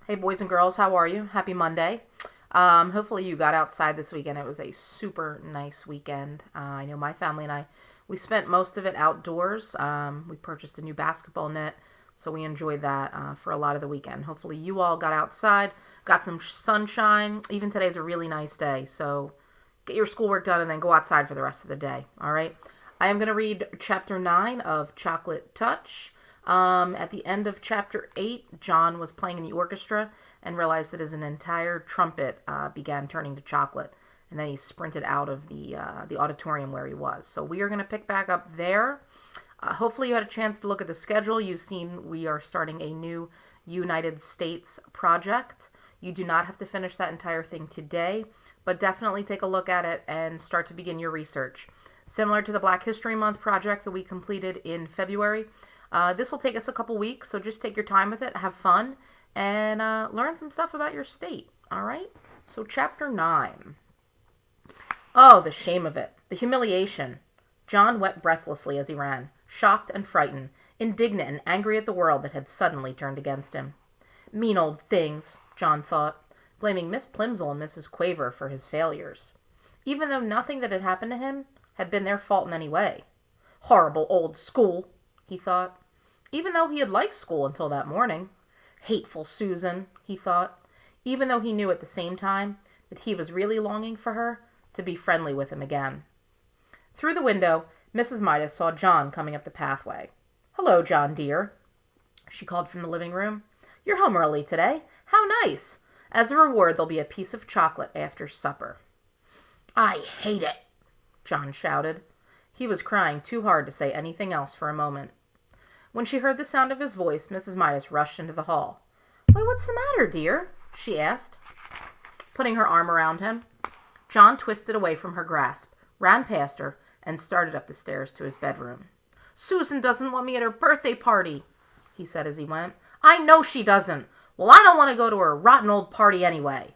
Hey, boys and girls, how are you? Happy Monday. Hopefully you got outside this weekend. It was a super nice weekend. I know my family and we spent most of it outdoors. We purchased a new basketball net, so we enjoyed that for a lot of the weekend. Hopefully you all got outside, got some sunshine. Even today's a really nice day, so get your schoolwork done and then go outside for the rest of the day. All right. I am going to read chapter 9 of Chocolate Touch. At the end of chapter 8, John was playing in the orchestra and realized that his entire trumpet began turning to chocolate. And then he sprinted out of the auditorium where he was. So we are going to pick back up there. Hopefully you had a chance to look at the schedule. You've seen we are starting a new United States project. You do not have to finish that entire thing today, but definitely take a look at it and start to begin your research. Similar to the Black History Month project that we completed in February, this will take us a couple weeks, so just take your time with it, have fun, and learn some stuff about your state, all right? So chapter 9. Oh, the shame of it, the humiliation. John wept breathlessly as he ran, shocked and frightened, indignant and angry at the world that had suddenly turned against him. Mean old things, John thought, blaming Miss Plimsoll and Mrs. Quaver for his failures, even though nothing that had happened to him had been their fault in any way. Horrible old school, he thought, even though he had liked school until that morning. Hateful Susan, he thought, even though he knew at the same time that he was really longing for her to be friendly with him again. Through the window, Mrs. Midas saw John coming up the pathway. "Hello, John, dear," she called from the living room. "You're home early today. How nice! As a reward, there'll be a piece of chocolate after supper." "I hate it," John shouted. He was crying too hard to say anything else for a moment. When she heard the sound of his voice, Mrs. Midas rushed into the hall. "Why, what's the matter, dear?" she asked, putting her arm around him. John twisted away from her grasp, ran past her, and started up the stairs to his bedroom. "Susan doesn't want me at her birthday party," he said as he went. "I know she doesn't. Well, I don't want to go to her rotten old party anyway."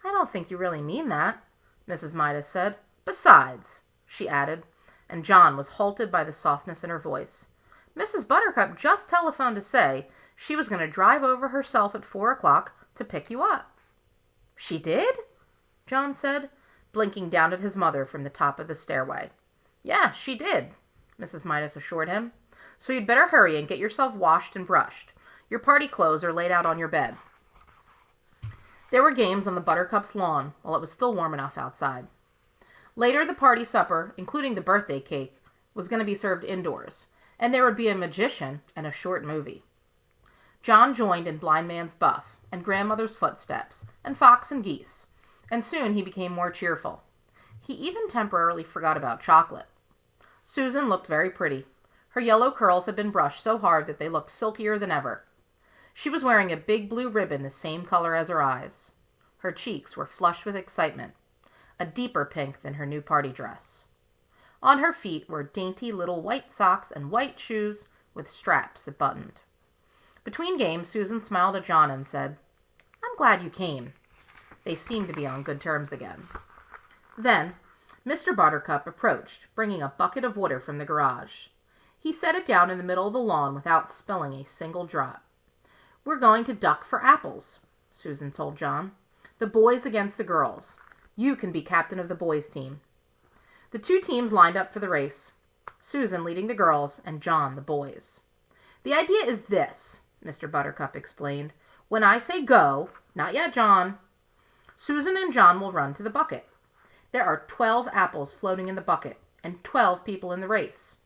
"I don't think you really mean that," Mrs. Midas said. "Besides," she added, and John was halted by the softness in her voice, "Mrs. Buttercup just telephoned to say she was going to drive over herself at 4 o'clock to pick you up." "She did?" John said, blinking down at his mother from the top of the stairway. "Yeah, she did," Mrs. Midas assured him. "So you'd better hurry and get yourself washed and brushed. Your party clothes are laid out on your bed." There were games on the Buttercup's lawn while it was still warm enough outside. Later, the party supper, including the birthday cake, was going to be served indoors, and there would be a magician and a short movie. John joined in Blind Man's Buff, and Grandmother's Footsteps, and Fox and Geese, and soon he became more cheerful. He even temporarily forgot about chocolate. Susan looked very pretty. Her yellow curls had been brushed so hard that they looked silkier than ever. She was wearing a big blue ribbon the same color as her eyes. Her cheeks were flushed with excitement, a deeper pink than her new party dress. On her feet were dainty little white socks and white shoes with straps that buttoned. Between games, Susan smiled at John and said, "I'm glad you came." They seemed to be on good terms again. Then Mr. Buttercup approached, bringing a bucket of water from the garage. He set it down in the middle of the lawn without spilling a single drop. "We're going to duck for apples," Susan told John. "The boys against the girls. You can be captain of the boys' team." The two teams lined up for the race, Susan leading the girls and John the boys. "The idea is this," Mr. Buttercup explained. "When I say go, not yet, John, Susan and John will run to the bucket. There are 12 apples floating in the bucket and 12 people in the race.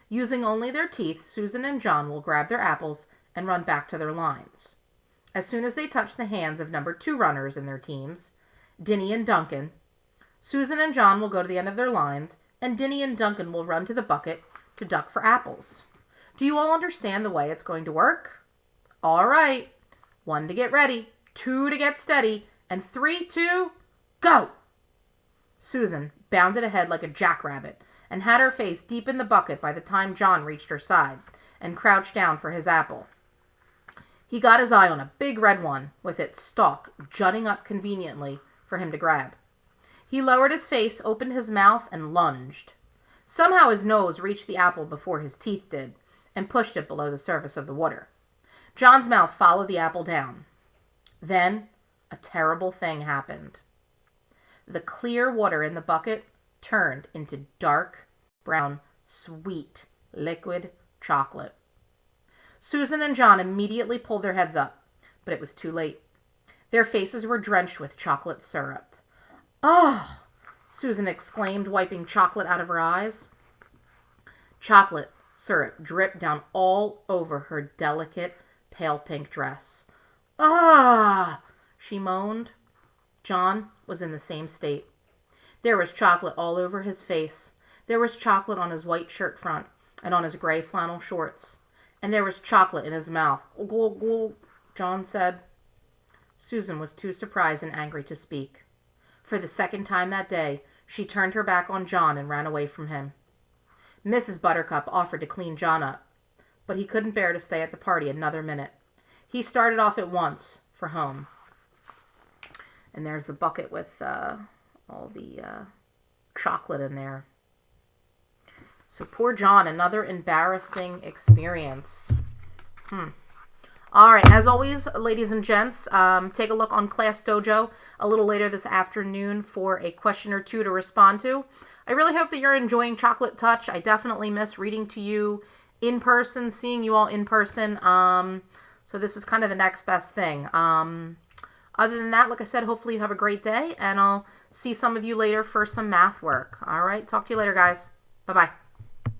Using only their teeth, Susan and John will grab their apples and run back to their lines. As soon as they touch the hands of number 2 runners in their teams, Dinny and Duncan, Susan and John will go to the end of their lines, and Dinny and Duncan will run to the bucket to duck for apples. Do you all understand the way it's going to work? All right. 1 to get ready, 2 to get steady, and 3, 2, go!" Susan bounded ahead like a jackrabbit and had her face deep in the bucket by the time John reached her side and crouched down for his apple. He got his eye on a big red one with its stalk jutting up conveniently for him to grab. He lowered his face, opened his mouth, and lunged. Somehow his nose reached the apple before his teeth did, and pushed it below the surface of the water. John's mouth followed the apple down. Then a terrible thing happened. The clear water in the bucket turned into dark brown, sweet, liquid chocolate. Susan and John immediately pulled their heads up, but it was too late. Their faces were drenched with chocolate syrup. "Oh!" Susan exclaimed, wiping chocolate out of her eyes. Chocolate syrup dripped down all over her delicate, pale pink dress. "Ah!" she moaned. John was in the same state. There was chocolate all over his face. There was chocolate on his white shirt front and on his gray flannel shorts. And there was chocolate in his mouth. "Glug, glug," John said. Susan was too surprised and angry to speak. For the second time that day, she turned her back on John and ran away from him. Mrs. Buttercup offered to clean John up, but he couldn't bear to stay at the party another minute. He started off at once for home. And there's the bucket with all the chocolate in there. So poor John, another embarrassing experience. All right, as always, ladies and gents, take a look on Class Dojo a little later this afternoon for a question or two to respond to. I really hope that you're enjoying Chocolate Touch. I definitely miss reading to you in person, seeing you all in person. So this is kind of the next best thing. Other than that, like I said, hopefully you have a great day, and I'll see some of you later for some math work. All right, talk to you later, guys. Bye-bye.